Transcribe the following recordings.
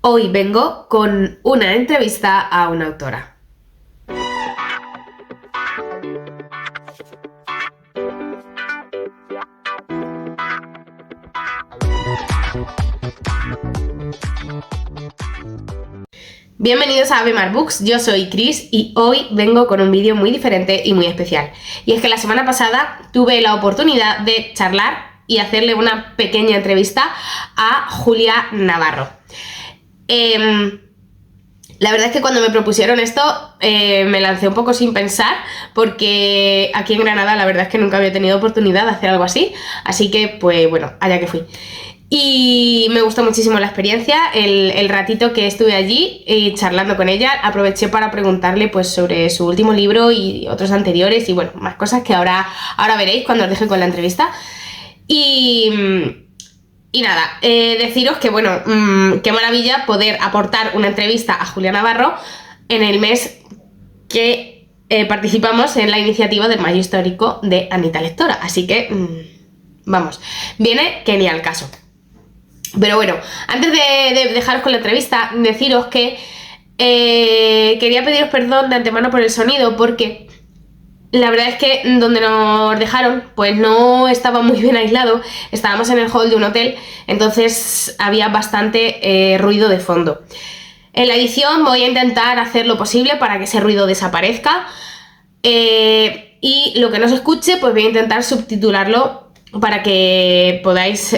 Hoy vengo con una entrevista a una autora. Bienvenidos a Abemar Books, yo soy Chris y hoy vengo con un vídeo muy diferente y muy especial. Y es que la semana pasada tuve la oportunidad de charlar y hacerle una pequeña entrevista a Julia Navarro. La verdad es que cuando me propusieron esto me lancé un poco sin pensar, porque aquí en Granada la verdad es que nunca había tenido oportunidad de hacer algo así que pues bueno, allá que fui. Y me gustó muchísimo la experiencia, el ratito que estuve allí charlando con ella. Aproveché para preguntarle pues sobre su último libro y otros anteriores y bueno, más cosas que ahora veréis cuando os deje con la entrevista. Y nada, deciros que bueno, qué maravilla poder aportar una entrevista a Julia Navarro en el mes que participamos en la iniciativa del Mayo Histórico de Anita Lectora. Así que, vamos, viene que ni al caso. Pero bueno, antes de dejaros con la entrevista, deciros que quería pediros perdón de antemano por el sonido, porque la verdad es que donde nos dejaron pues no estaba muy bien aislado. Estábamos en el hall de un hotel, entonces había bastante ruido de fondo. En la edición voy a intentar hacer lo posible para que ese ruido desaparezca, y lo que no se escuche pues voy a intentar subtitularlo para que podáis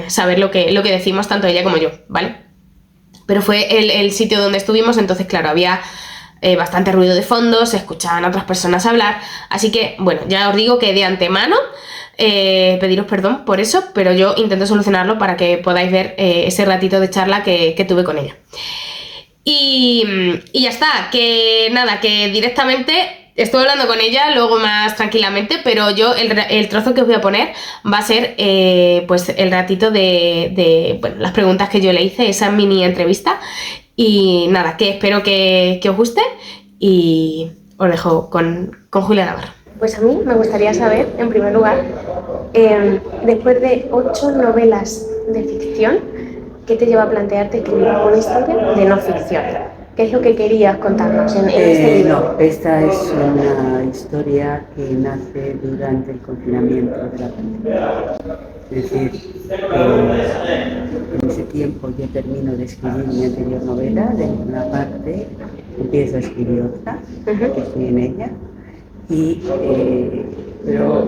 saber lo que decimos tanto ella como yo, ¿vale? Pero fue el sitio donde estuvimos, entonces claro, había bastante ruido de fondo, se escuchaban a otras personas hablar, así que bueno, ya os digo que de antemano pediros perdón por eso, pero yo intento solucionarlo para que podáis ver ese ratito de charla que tuve con ella. Y ya está, que nada, que directamente estuve hablando con ella luego más tranquilamente, pero yo el trozo que os voy a poner va a ser pues el ratito de bueno, las preguntas que yo le hice, esa mini entrevista. Y nada, que espero que os guste y os dejo con Julia Navarro. Pues a mí me gustaría saber, en primer lugar, después de 8 novelas de ficción, ¿qué te lleva a plantearte escribir una historia de no ficción? ¿Qué es lo que querías contarnos en este libro? No, esta es una historia que nace durante el confinamiento de la pandemia. Es decir, en ese tiempo yo termino de escribir mi anterior novela, de una parte, empiezo a escribir otra, que estoy en ella, pero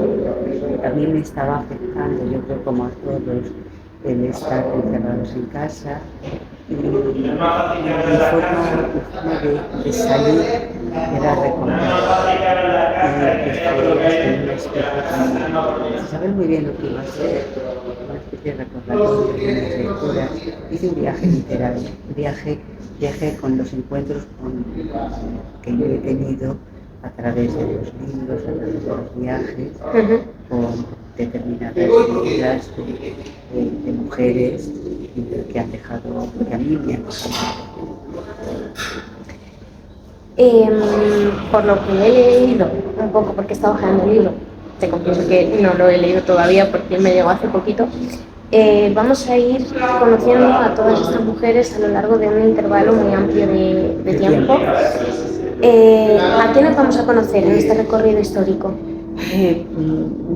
a mí me estaba afectando, yo creo como a todos, el estar encerrados en casa, y mi forma de salir era recordar, sin saber muy bien lo que iba a hacer, una especie de recordatorio de mis lecturas. Hice un viaje literario, viaje con los encuentros que yo he tenido a través de los libros, a través de los viajes, con determinadas vidas de mujeres que han dejado, que a mí me han dejado. Por lo que he leído un poco, porque he estado hojeando el libro, te confieso que no lo he leído todavía porque me llegó hace poquito, vamos a ir conociendo a todas estas mujeres a lo largo de un intervalo muy amplio de tiempo. ¿A quiénes vamos a conocer en este recorrido histórico?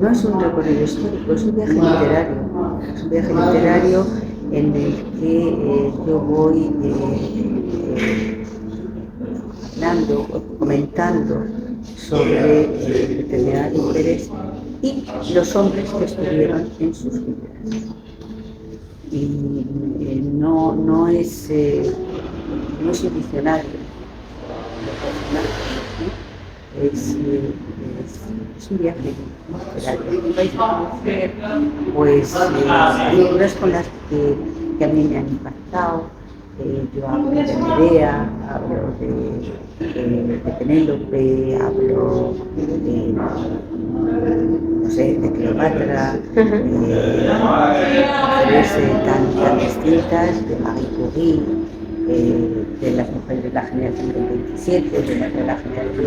No es un recorrido histórico, es un viaje literario. Es un viaje literario en el que yo voy hablando, comentando sobre determinadas mujeres y los hombres que estuvieron en sus vidas. Y no es un diccionario. Es un viaje literario. Vais a conocer pues figuras con las que a mí me han impactado. Yo hablo de Medea, hablo de Penélope, hablo de Cleopatra, mujeres tan distintas, de Marie Curie, de las mujeres de la generación del 27, de las de la generación del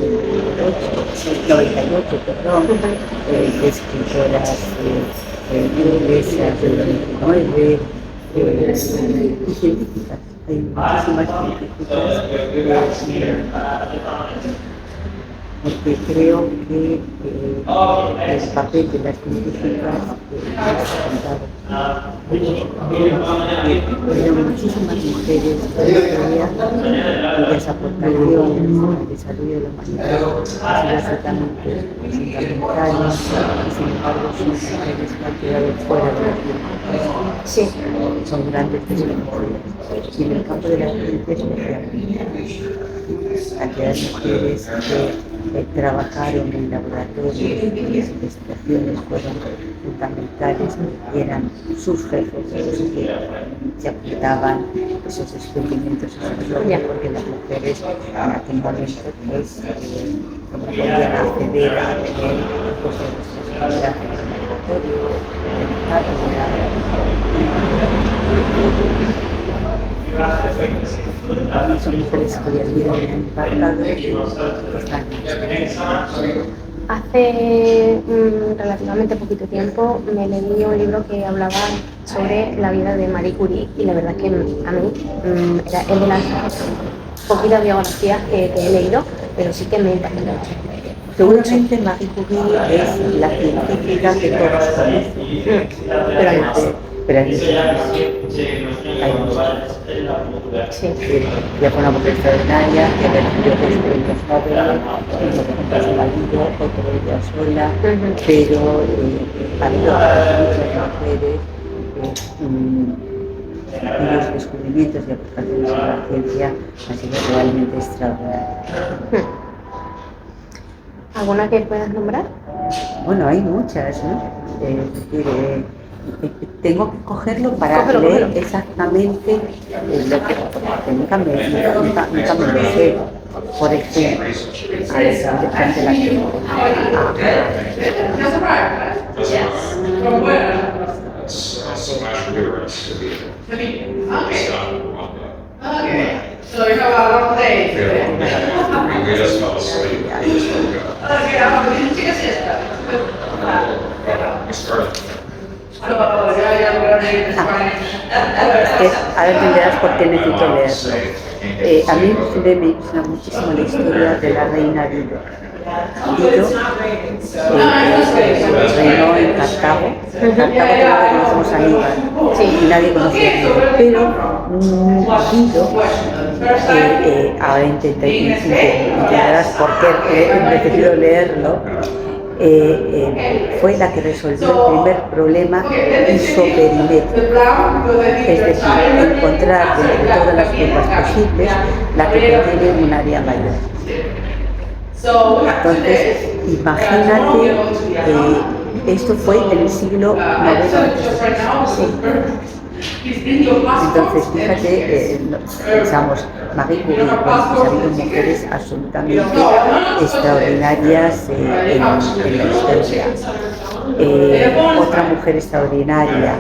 98, de escritoras inglesas del 29, y científicas. Hay muchísimas científicas porque creo que el papel de las científicas es fundamental. Hubieron muchísimas mujeres en la historia cuyas aportaciones al desarrollo de la humanidad han sido absolutamente fundamentales y sin embargo son mujeres que han quedado fuera de la ciencia. Sí. Son grandes desconocidas. Y en el campo de las ciencias especialmente. Aquellas mujeres que trabajaron en laboratorios y las investigaciones fueron fundamentales y eran sus jefes los que se apuntaban esos descubrimientos a sus logros, porque las mujeres en aquel momento pues, no podían acceder a tener puestos de responsabilidad en el laboratorio, son mujeres cuyas vidas me han impactado y están Hace relativamente poquito tiempo me leí un libro que hablaba sobre la vida de Marie Curie y la verdad que a mí es de las poquitas biografías que he leído, pero sí que me impactó mucho. Seguramente Marie Curie es la científica que todos conocen, Pero hay más. pero hay muchas. Sí. Ella fue una mujer extraordinaria que recibió 2 premios Nobel, uno con su marido, otro ella sola, pero ha habido muchas mujeres cuyos descubrimientos y aportaciones a la ciencia han sido realmente extraordinarios. ¿Alguna que puedas nombrar? Bueno, hay muchas, ¿no? Tengo que cogerlo para Cógelo. leer exactamente lo que nunca me lo sé. Por ejemplo, a ver, depende de la que... So you have a long day. We just fell asleep. Ahora entenderás por qué necesito leerlo. A mí me impresiona muchísimo la historia de la reina Dido. Dido reinó en Cartago. Cartago conocemos a Aníbal, y nadie conocía a Dido, pero Dido, ahora entenderás por qué he preferido leerlo, fue la que resolvió el primer problema isoperimétrico, es decir, encontrar entre todas las curvas posibles la que contiene un área mayor. Entonces, imagínate, esto fue en el siglo IX a.C. Entonces, fíjate, pensamos, Marie Curie, pues ha habido mujeres absolutamente extraordinarias en la historia. Otra mujer extraordinaria,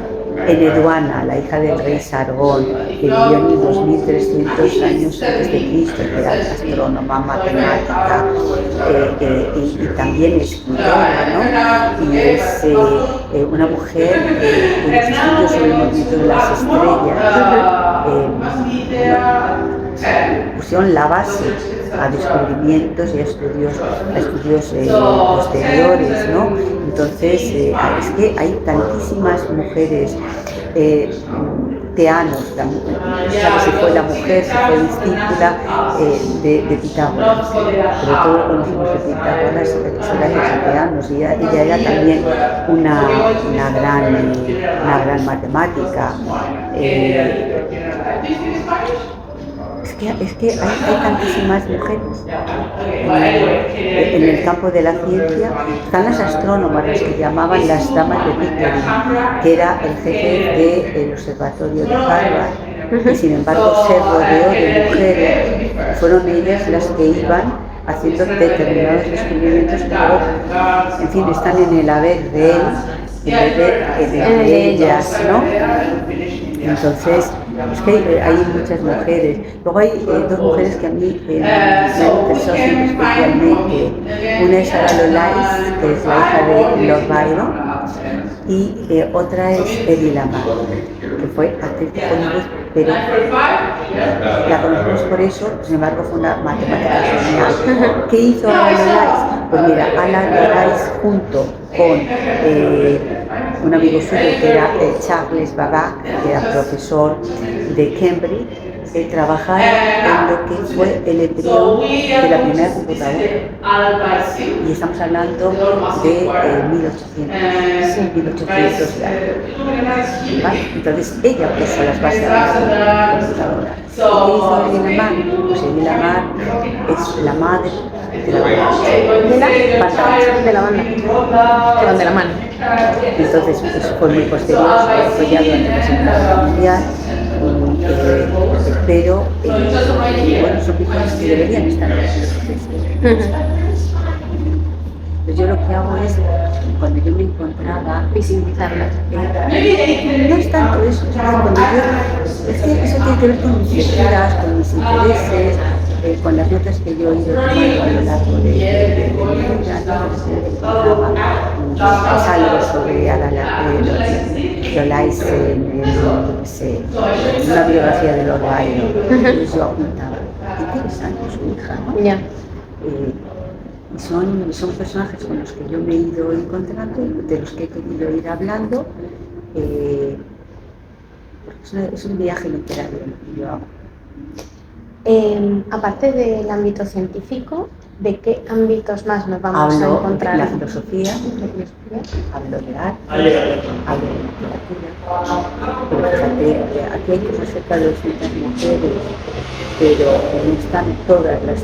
Eneduana, la hija del rey Sargón, que vivió en el 2300 años antes de Cristo, que era astrónoma, matemática y también escritora, ¿no? Y es una mujer cuyos estudios sobre el movimiento de las estrellas pusieron la base a descubrimientos y a estudios posteriores, ¿no? Entonces, es que hay tantísimas mujeres, Teanos, ¿sabes si fue la mujer, si fue discípula de Pitágoras? Pero todos conocimos que Pitágoras es gracias a Teanos, y ella era también una gran matemática. Es que hay tantísimas mujeres en el campo de la ciencia. Están las astrónomas, las que llamaban las damas de Pickering, que era el jefe del observatorio de Harvard, y sin embargo se rodeó de mujeres. Fueron ellas las que iban haciendo determinados descubrimientos que luego, en fin, están en el haber de él, en el haber de ellas, ¿no? Entonces, es que hay muchas mujeres. Luego hay 2 mujeres que a mí me han interesado especialmente. Una es Ada Lovelace, que es la hija de Lord Byron, y otra es Eddie Lamar, que fue actriz de Hollywood, pero la conocemos por eso, sin embargo fue una matemática genial. ¿Qué hizo Alan Lorais? Pues mira, Alan Lorais junto con un amigo suyo que era Charles Babbage, que era profesor de Cambridge, trabajaron en lo que fue el embrión de la primera computadora. Y estamos hablando de 1800 ya. ¿Vale? Entonces ella puso las bases de la computadora. ¿Y qué hizo Elie Lamar? Pues Elie Lamar es la madre de la banda. De la banda. Que van de la mano. Entonces eso fue muy posterior, fue ya durante la Segunda Guerra Mundial, pero bueno, son personas que deberían estar en el proceso. Pues yo lo que hago es, cuando yo me encontraba, Visibilizarlas. no es tanto eso, es que eso tiene que ver con mis lecturas, con mis intereses, con las notas que yo he ido tomando a lo largo de mi vida, es algo sobre Lorais en una biografía de Lord Byron, entonces yo apuntaba, interesante su hija, ¿no? Ya. Son personajes con los que yo me he ido encontrando y de los que he querido ir hablando, porque es un viaje literario lo que yo hago. Aparte del ámbito científico, ¿de qué ámbitos más nos vamos a encontrar? Hablo de la filosofía, hablo de arte, hablo de literatura. Pero fíjate, aquí hay como cerca de 200 mujeres, pero no están todas las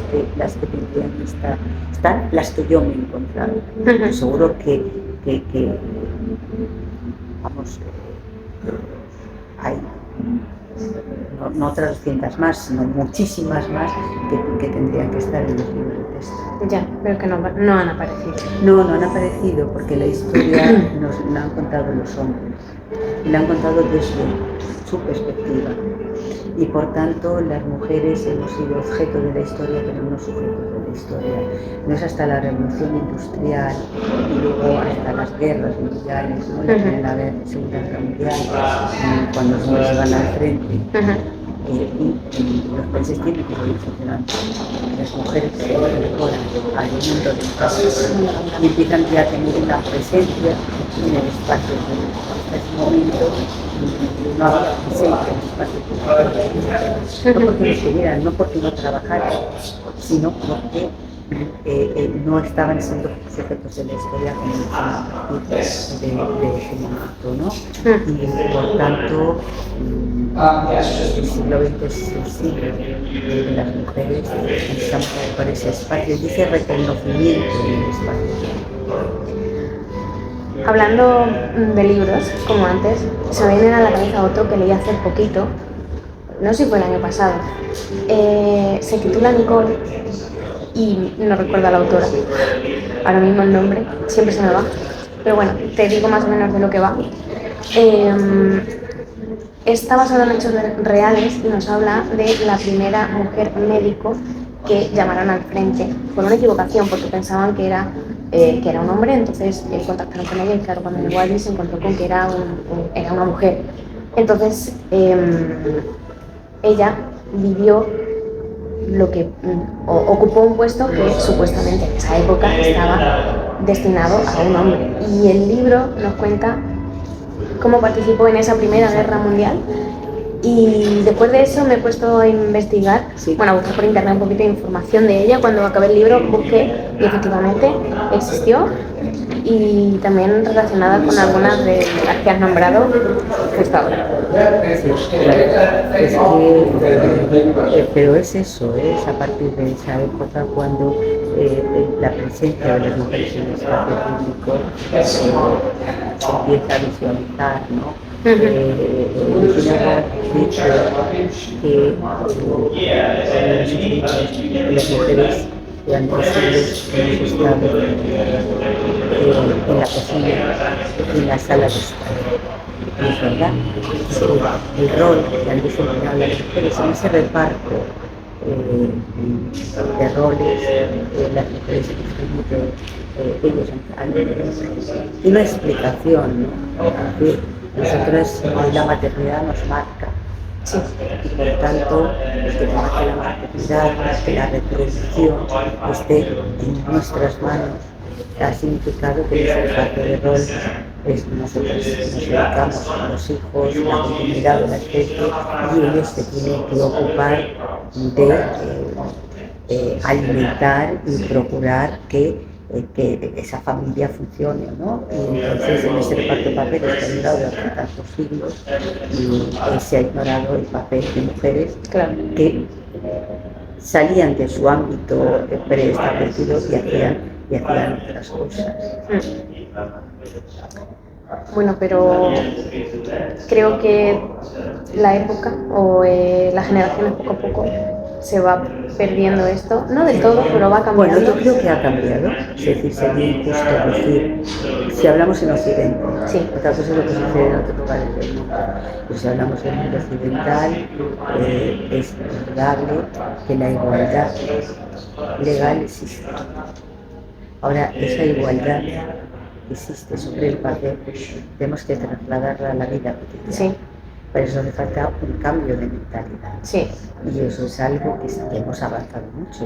que tendrían que estar. Están las que yo me he encontrado. Seguro que vamos, hay no otras 200 más, sino muchísimas más que tendrían que estar en los libros de texto. Ya, pero que no han aparecido. No han aparecido porque la historia nos la han contado los hombres y la han contado desde su perspectiva. Y por tanto las mujeres hemos sido objeto de la historia, pero no sujetos de la historia. No es hasta la revolución industrial y luego hasta las guerras mundiales, ¿no? La Primera Segunda Guerra Mundial, cuando los hombres van al frente. Y los países tienen que seguir funcionando. Las mujeres se incorporan al mundo del espacio y empiezan ya a tener una presencia en el espacio. Hasta ese momento no había presencia en el espacio. No porque no querían, no porque no trabajaran, sino porque no estaban siendo sujetos de la historia como a partir de ese momento, ¿no? Y por tanto el siglo XX es el siglo de las mujeres, necesitamos ocupar ese espacio y ese reconocimiento en el espacio. Hablando de libros, como antes, se me viene a la cabeza otro que leí hace poquito, no sé si fue el año pasado. Se titula Nicole y no recuerdo a la autora. Ahora mismo el nombre siempre se me va. Pero bueno, te digo más o menos de lo que va. Está basado en hechos reales y nos habla de la primera mujer médico que llamaron al frente. Por una equivocación, porque pensaban que era un hombre, entonces contactaron con ella y claro, cuando llegó allí se encontró con que era una mujer. Entonces ella vivió ocupó un puesto que supuestamente en esa época estaba destinado a un hombre. Y el libro nos cuenta cómo participó en esa Primera Guerra Mundial. Y después de eso me he puesto a investigar, a buscar por internet un poquito de información de ella. Cuando acabé el libro busqué y efectivamente existió, y también relacionada con algunas de las que has nombrado justo ahora. Sí, pero es eso, es a partir de esa época cuando la presencia de las mujeres en el espacio público se empieza a visualizar, ¿no? Originaba dicho que las mujeres durante siglos hemos estado en la cocina, en la sala de estar. ¿No es verdad? Sí, el rol que han desempeñado las mujeres en ese reparto de roles, las mujeres ellos han y una explicación, ¿no? Nosotros la maternidad nos marca. Sí. Y por tanto, el que marque la maternidad, que la reproducción esté en nuestras manos, ha significado que desde el pacto de rol nosotros nos dedicamos a los hijos, la continuidad de la especie, y ellos se tienen que ocupar de alimentar y procurar que esa familia funcione, ¿no? Y entonces en ese reparto de papeles que ha durado durante tantos siglos se ha ignorado el papel de mujeres que salían de su ámbito preestablecido y hacían otras cosas. Bueno, pero creo que la época o las generaciones poco a poco se va perdiendo esto, no del todo, pero va cambiando. Bueno, yo creo que ha cambiado, es decir, sería injusto decir, si hablamos en Occidente, sí. Otra cosa es lo que sucede en otros lugares del mundo, pero si hablamos del mundo occidental, es indudable que la igualdad legal existe. Ahora, esa igualdad que existe sobre el papel, tenemos que trasladarla a la vida cotidiana. Sí. Para eso hace falta un cambio de mentalidad. Sí. Y eso es algo que hemos avanzado mucho,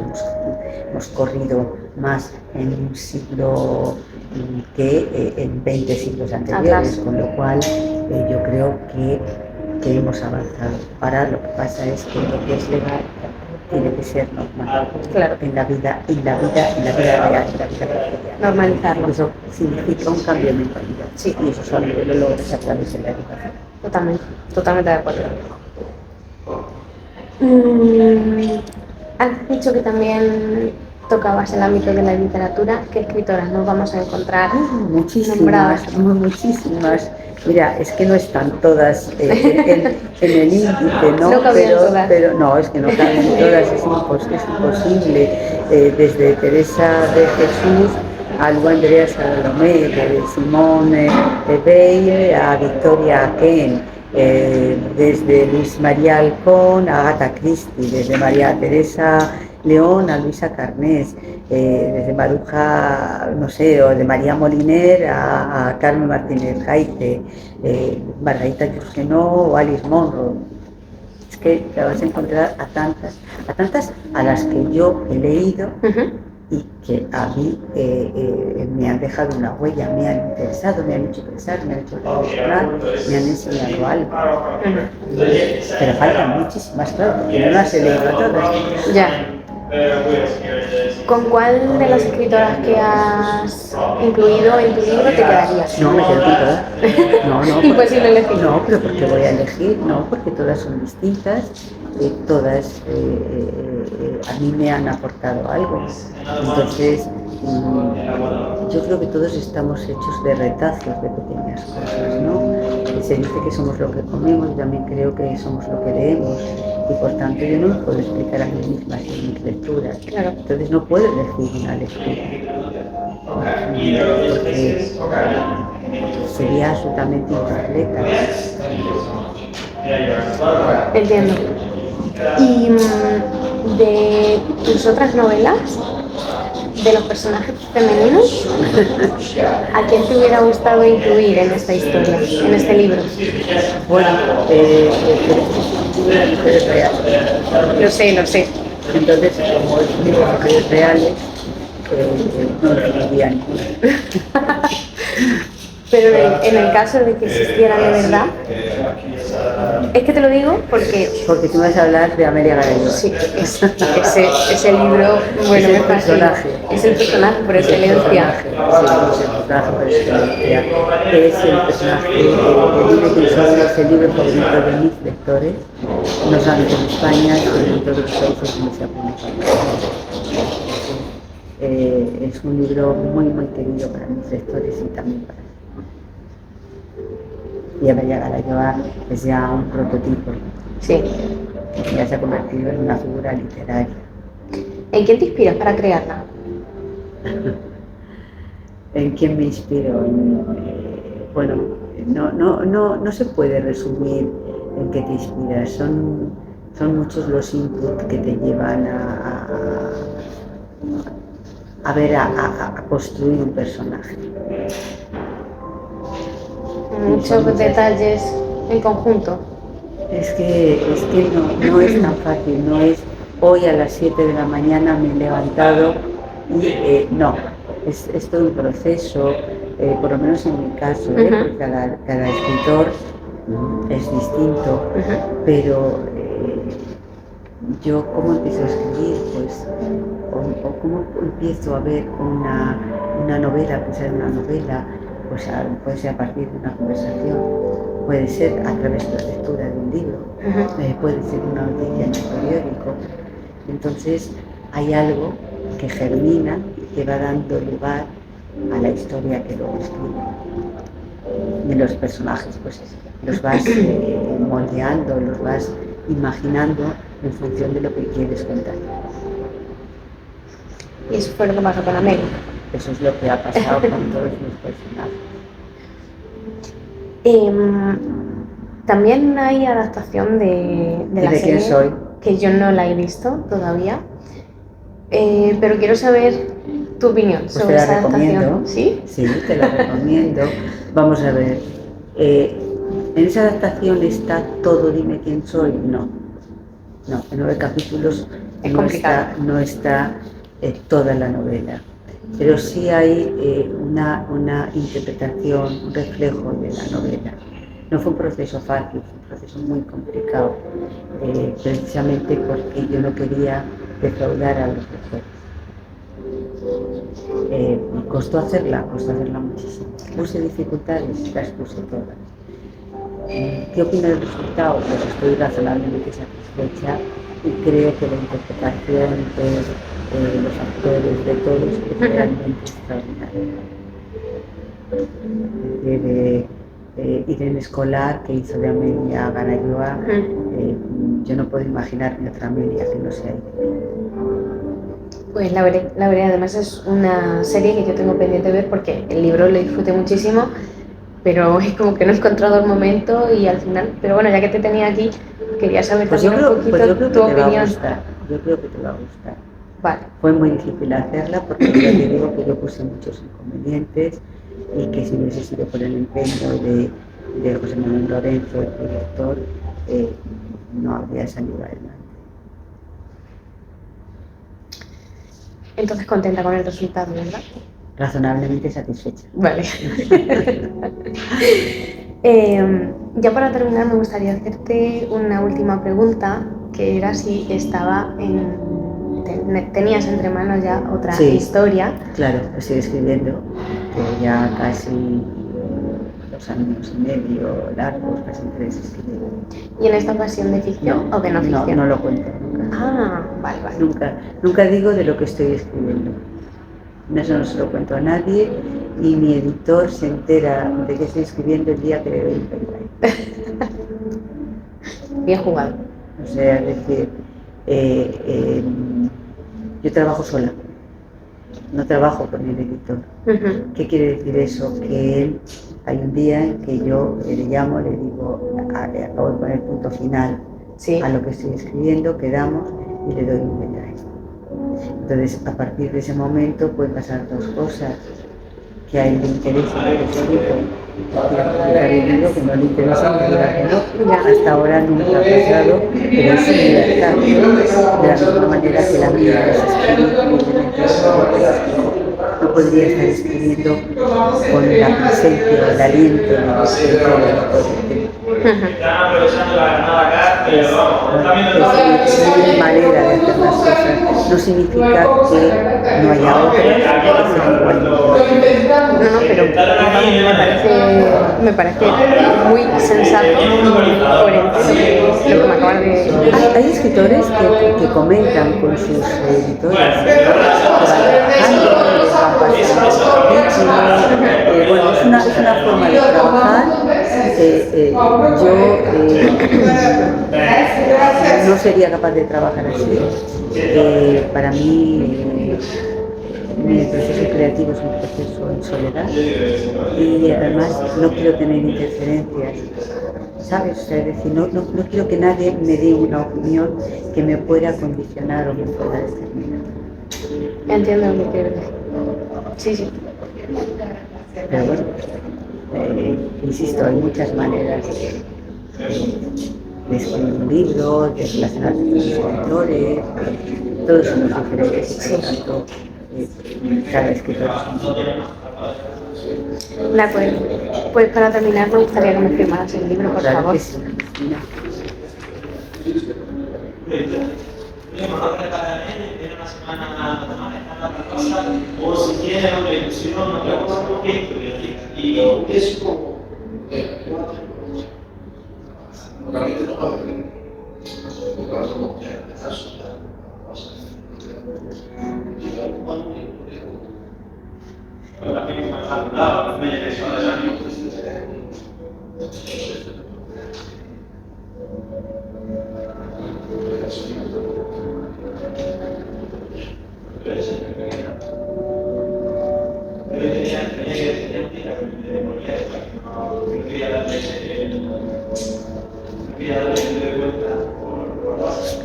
hemos corrido más en un siglo que en 20 siglos anteriores, con lo cual yo creo que hemos avanzado. Ahora lo que pasa es que lo que es legal tiene que ser normal, claro, en la vida real, en la vida cotidiana. Normalizarlo. Eso significa un cambio de mentalidad. Sí. Y eso solo lo logras a través de la educación. Totalmente de acuerdo. Has dicho que también tocabas el ámbito de la literatura. ¿Qué escritoras nos vamos a encontrar? Muchísimas. Mira, es que no están todas en el índice, ¿no? No cabían todas. Pero no, es que no caben todas, es imposible. Desde Teresa de Jesús a Lu Andrea Salomé, de Simone Weil a Victoria Aken, desde Luis María Alcón a Agatha Christie, desde María Teresa León a Luisa Carnés, desde Maruja, no sé, o de María Moliner a Carmen Martínez Gaite, Margarita Jurgenó o Alice Munro. Es que te vas a encontrar a tantas a las que yo he leído y que a mí me han dejado una huella, me han interesado, me han hecho pensar, me han hecho reflexionar, me han enseñado algo. Pero faltan muchísimas, claro, porque no las he leído todas. Ya. ¿Con cuál de las escritoras que has incluido en tu libro te quedarías? No, me quedo con todas. No, imposible elegir. No, pero ¿por qué voy a elegir? No, porque todas son distintas, todas a mí me han aportado algo. Entonces, yo creo que todos estamos hechos de retazos de pequeñas cosas, ¿no? Se dice que somos lo que comemos, yo también creo que somos lo que leemos. Y por tanto yo no me puedo explicar a mí misma en mis lecturas. Claro. Entonces no puedo elegir una lectura. Porque sería absolutamente incompleta. Entiendo. ¿Y de tus otras novelas, de los personajes femeninos, a quién te hubiera gustado incluir en esta historia, en este libro? Bueno, las mujeres reales. Lo sé. Entonces, como es un libro de mujeres reales, no incluiría ninguna. Pero en el caso de que existiera de verdad, es que te lo digo porque tú vas a hablar de Amelia Garayo. sí, ese libro, bueno, es el me fascina. personaje. Es el personaje por excelencia. Sí, es el personaje por excelencia. Es el personaje de Libre Crusoe, es el libro favorito de mis lectores, no solamente en España, sino en todos los países donde se ha publicado. Es un libro muy, muy querido para mis lectores y también para mí. Y Amelia Garayo es ya un prototipo. Sí. Ya se ha convertido en una figura literaria. ¿En quién te inspiras para crearla? ¿En quién me inspiro? Bueno, no se puede resumir en qué te inspiras. Son muchos los inputs que te llevan a construir un personaje. muchos detalles en conjunto. Es que no es tan fácil, no es hoy a las 7 de la mañana me he levantado y no, es todo un proceso, por lo menos en mi caso, porque cada escritor es distinto, pero yo cómo empiezo a escribir, pues, o cómo empiezo a ver una novela, pensar en una novela, pues puede ser a partir de una conversación, puede ser a través de la lectura de un libro, puede ser una noticia en un periódico. Entonces hay algo que germina y que va dando lugar a la historia que luego escribe. Y los personajes, pues los vas moldeando, los vas imaginando en función de lo que quieres contar. Y eso fue lo que pasó con Amelia. Eso es lo que ha pasado con todos mis personajes. También hay adaptación de la ¿De quién serie soy? que yo no la he visto todavía, pero quiero saber tu opinión Pues sobre te la esa adaptación. recomiendo. ¿Sí? Sí, te la recomiendo. Vamos a ver. En esa adaptación está todo Dime quién soy. No, en 9 capítulos Es complicado. no está toda la novela. Pero sí hay una interpretación, un reflejo de la novela. No fue un proceso fácil, fue un proceso muy complicado, precisamente porque yo no quería defraudar a los lectores. Costó hacerla muchísimo. Puse dificultades, las puse todas. ¿Qué opino del resultado? Pues estoy razonablemente satisfecha y creo que la interpretación de los actores, de todos, es realmente extraordinaria. Irene Escolar, que hizo de Amelia Garayoa, yo no puedo imaginarme otra Amelia que no sea ella. Pues la veré. Además es una serie que yo tengo pendiente de ver porque el libro lo disfruté muchísimo, pero es como que no he encontrado el momento y al final, pero bueno, ya que te tenía aquí, quería saber Pues también un poquito yo creo tu que te va a opinión. gustar. Yo creo que te va a gustar. Vale. Fue muy difícil hacerla porque ya te digo que yo puse muchos inconvenientes y que si no hubiese sido por el empeño de José Manuel Lorenzo, el director, no habría salido adelante. Entonces contenta con el resultado, ¿verdad? Razonablemente satisfecha. Vale. Ya para terminar me gustaría hacerte una última pregunta, que era si tenías entre manos ya otra historia. Claro, estoy escribiendo, que ya casi 2 años y medio largos, casi 3 escribiendo. ¿Y en esta ocasión de ficción o de no ficción? No lo cuento nunca. Ah, vale. Nunca digo de lo que estoy escribiendo. Eso no se lo cuento a nadie y mi editor se entera de que estoy escribiendo el día que le doy el pendrive. Bien jugado. O sea, es decir, yo trabajo sola, no trabajo con el editor. ¿Qué quiere decir eso? Que él, hay un día en que yo le llamo, le digo, acabo de poner punto final a lo que estoy escribiendo, quedamos y le doy un pendrive. Entonces, a partir de ese momento pueden pasar 2 cosas: que a él le interesa lo que escrito, que no le interesa, que diga que no. Hasta ahora nunca ha pasado, pero es su libertad. De la misma manera que la mía es escribir, no podría estar escribiendo con la presencia, el aliento de los escritores. Es mi manera de hacer las cosas. No significa que no haya otros que sean iguales. No, pero me parece muy sensato y coherente lo que me acabas de... Hay escritores que comentan con sus editores, bueno, es una forma de trabajar. Yo no sería capaz de trabajar así. Para mí mi proceso creativo es un proceso en soledad y además no quiero tener interferencias, ¿sabes? O sea, es decir, no quiero que nadie me dé una opinión que me pueda condicionar o me pueda determinar. Entiendo lo que quieres decir. Sí. Pero bueno, Insisto, hay muchas maneras de escribir un libro, de relacionarse con los escritores, todos somos diferentes, por lo tanto, cada escritor es un libro. De acuerdo. Pues para terminar me gustaría que me firmaras el libro, por Claro favor. que sí, Cristina. O si tiene una ilusión, una cosa un poquito, y es como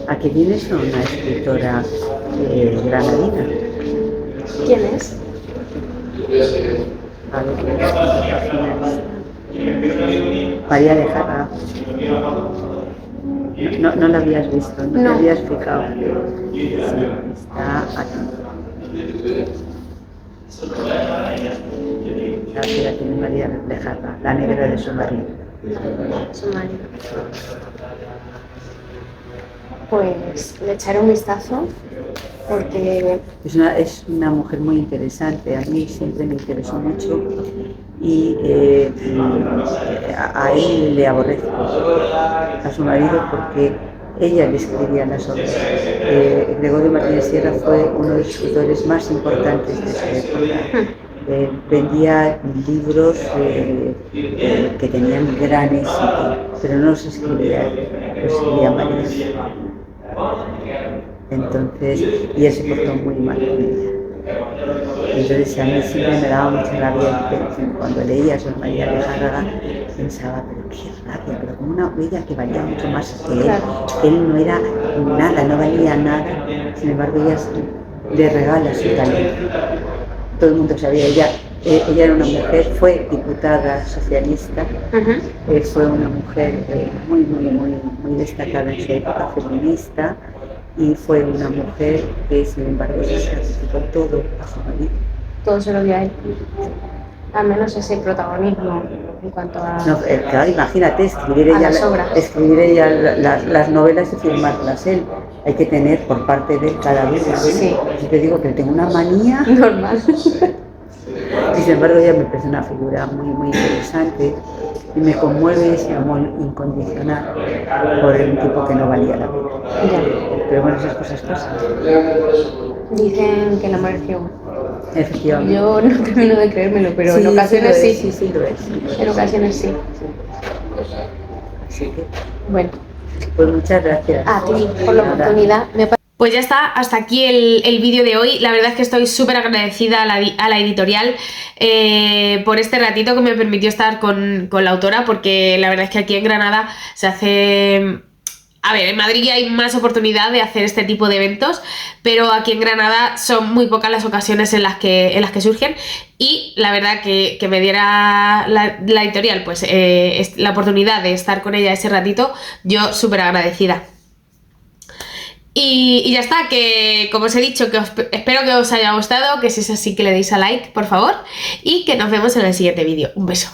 Aquí tienes a una escritora granadina. ¿Quién es? A ver, ¿quién es la finalista? María de Jarra. No la habías visto, no No. te habías fijado. Sí, está aquí. Aquí la tiene María de Jarra, la negra de su marido. Su marido. Pues le echaré un vistazo porque Es una mujer muy interesante, a mí siempre me interesó mucho y a él le aborrezco, a su marido, porque ella le escribía las obras. Gregorio Martínez Sierra fue uno de los escritores más importantes de su época. Vendía libros que tenían gran éxito, pero no los escribía él, los escribía María. Entonces, y él se portó muy mal con ella. Entonces a mí siempre me daba mucha rabia, cuando leía sobre María de Jarra pensaba, pero qué rabia, pero como una ella que valía mucho más que él no era nada, no valía nada, sin embargo ella le regala su talento. Todo el mundo sabía, ella era una mujer, fue diputada socialista, fue una mujer muy destacada en su época, feminista, y fue una mujer que sin embargo se sacrificó todo a su marido. todo se lo dio a él. Al menos ese protagonismo en cuanto a... No, claro, imagínate, escribir ella las novelas y firmarlas él. Hay que tener por parte de él cada vez más. Sí. Yo te digo que tengo una manía. Normal. Y sin embargo ella me parece una figura muy interesante y me conmueve ese amor incondicional por un tipo que no valía la vida. Ya. Pero bueno, esas cosas pasan. Dicen que la mereció. Efectivamente. Yo no termino de creérmelo, pero Sí, en ocasiones sí. Sí lo es. En ocasiones sí. Así que, Bueno, pues muchas gracias. a ti por la Nada. oportunidad. Pues ya está, hasta aquí el vídeo de hoy. La verdad es que estoy súper agradecida a la editorial por este ratito que me permitió estar con la autora, porque la verdad es que aquí en Granada se hace... A ver, en Madrid hay más oportunidad de hacer este tipo de eventos, pero aquí en Granada son muy pocas las ocasiones en las que surgen, y la verdad que me diera la editorial pues la oportunidad de estar con ella ese ratito, yo súper agradecida. Y ya está, que como os he dicho, que espero que os haya gustado, que si es así que le deis a like, por favor, y que nos vemos en el siguiente vídeo. Un beso.